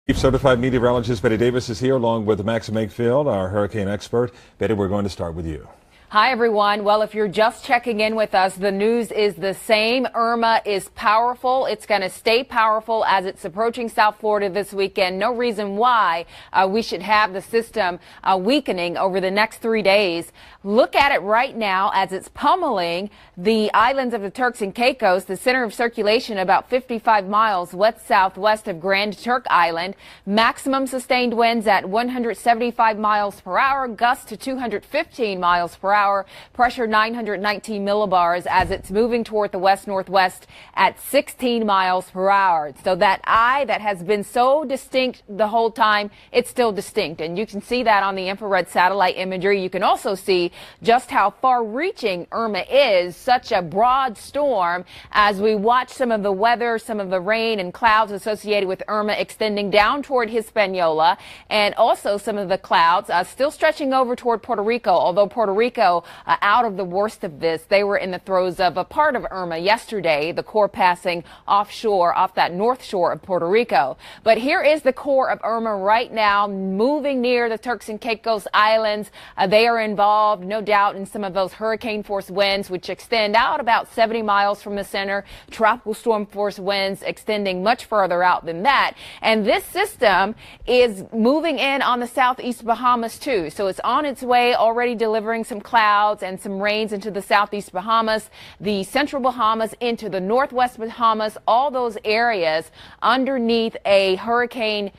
Chief Certified Meteorologist Betty Davis is here along with Max Makefield, our hurricane expert. Betty, we're going to start with you. Hi, everyone. Well, if you're just checking in with us, the news is the same. Irma is powerful. It's going to stay powerful as it's approaching South Florida this weekend. No reason why we should have the system weakening over the next 3 days. Look at it right now as it's pummeling the islands of the Turks and Caicos, the center of circulation about 55 miles west-southwest of Grand Turk Island. Maximum sustained winds at 175 miles per hour, gusts to 215 miles per hour, pressure 919 millibars as it's moving toward the west-northwest at 16 miles per hour. So that eye that has been so distinct the whole time, it's still distinct. And you can see that on the infrared satellite imagery. You can also see just how far-reaching Irma is, such a broad storm, as we watch some of the weather, some of the rain and clouds associated with Irma extending down toward Hispaniola, and also some of the clouds still stretching over toward Puerto Rico, although Puerto Rico out of the worst of this. They were in the throes of a part of Irma yesterday, the core passing offshore, off that north shore of Puerto Rico. But here is the core of Irma right now, moving near the Turks and Caicos Islands. They are involved, no doubt, in some of those hurricane force winds, which extend out about 70 miles from the center. Tropical storm force winds extending much further out than that. And this system is moving in on the southeast Bahamas, too. So it's on its way, already delivering some clouds and some rains into the southeast Bahamas, the central Bahamas, into the northwest Bahamas, all those areas underneath a hurricane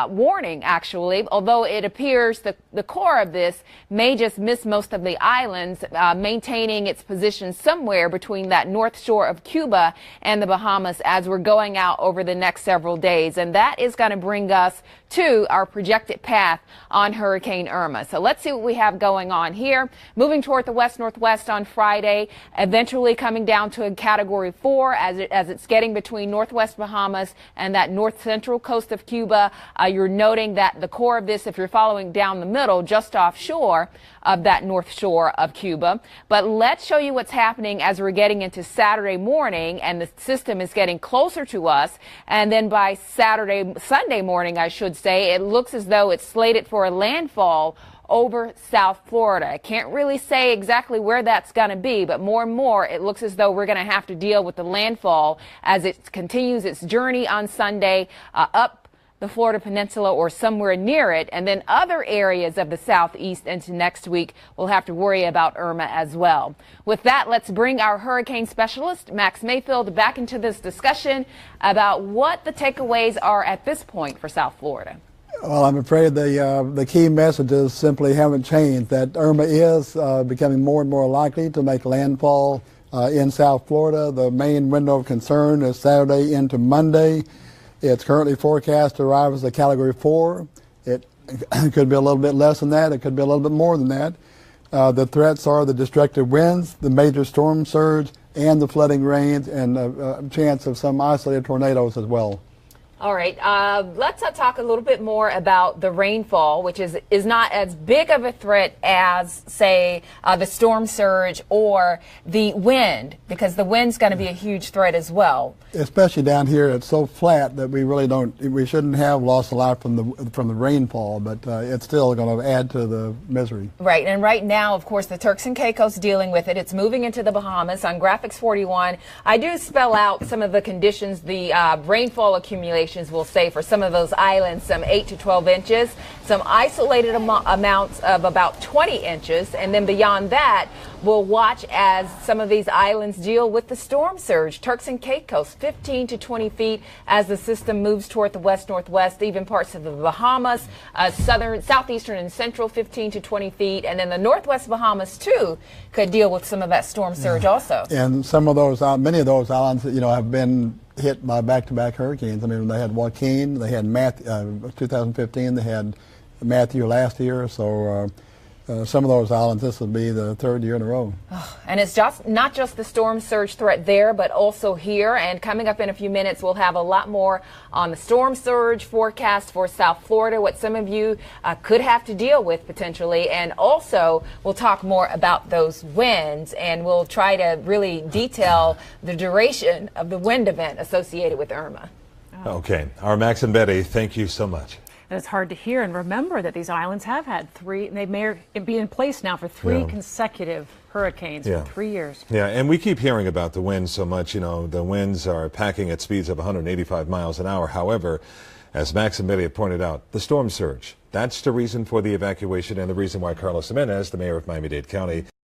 warning, actually, although it appears the core of this may just miss most of the islands, maintaining its position somewhere between that north shore of Cuba and the Bahamas as we're going out over the next several days. And that is going to bring us to our projected path on Hurricane Irma. So let's see what we have going on here. Moving toward the west-northwest on Friday, eventually coming down to a Category 4 as it's getting between northwest Bahamas and that north-central coast of Cuba. You're noting that the core of this, if you're following down the middle, just offshore of that north shore of Cuba. But let's show you what's happening as we're getting into Saturday morning and the system is getting closer to us. And then by Sunday morning, I should say, it looks as though it's slated for a landfall over South Florida. I can't really say exactly where that's going to be, but more and more it looks as though we're going to have to deal with the landfall as it continues its journey on Sunday up the Florida Peninsula or somewhere near it, and then other areas of the southeast into next week we'll have to worry about Irma as well. With that, let's bring our hurricane specialist, Max Mayfield, back into this discussion about what the takeaways are at this point for South Florida. Well, I'm afraid the key messages simply haven't changed, that Irma is becoming more and more likely to make landfall in South Florida. The main window of concern is Saturday into Monday. It's currently forecast to arrive as a Category 4. It could be a little bit less than that. It could be a little bit more than that. The threats are the destructive winds, the major storm surge, and the flooding rains, and a chance of some isolated tornadoes as well. All right, let's talk a little bit more about the rainfall, which is not as big of a threat as, say, the storm surge or the wind, because the wind's going to be a huge threat as well. Especially down here, it's so flat that we shouldn't have loss of life from the rainfall, but it's still going to add to the misery. Right, and right now, of course, the Turks and Caicos dealing with it. It's moving into the Bahamas. On Graphics 41, I do spell out some of the conditions, the rainfall accumulation will say for some of those islands, some 8 to 12 inches, some isolated amounts of about 20 inches, and then beyond that, we'll watch as some of these islands deal with the storm surge. Turks and Caicos, 15 to 20 feet as the system moves toward the west-northwest, even parts of the Bahamas, southeastern and central, 15 to 20 feet, and then the northwest Bahamas, too, could deal with some of that storm surge also. And some of those, many of those islands, have been hit by back-to-back hurricanes. I mean, they had Joaquin, they had 2015, they had Matthew last year, so some of those islands, this will be the third year in a row. And it's not just the storm surge threat there, but also here. And coming up in a few minutes, we'll have a lot more on the storm surge forecast for South Florida, what some of you could have to deal with potentially. And also, we'll talk more about those winds, and we'll try to really detail the duration of the wind event associated with Irma. Okay. Our Max and Betty, thank you so much. And it's hard to hear and remember that these islands have had they may be in place now for three consecutive hurricanes for 3 years. Yeah, and we keep hearing about the winds so much. You know, the winds are packing at speeds of 185 miles an hour. However, as Max and Betty have pointed out, the storm surge, that's the reason for the evacuation and the reason why Carlos Jimenez, the mayor of Miami-Dade County,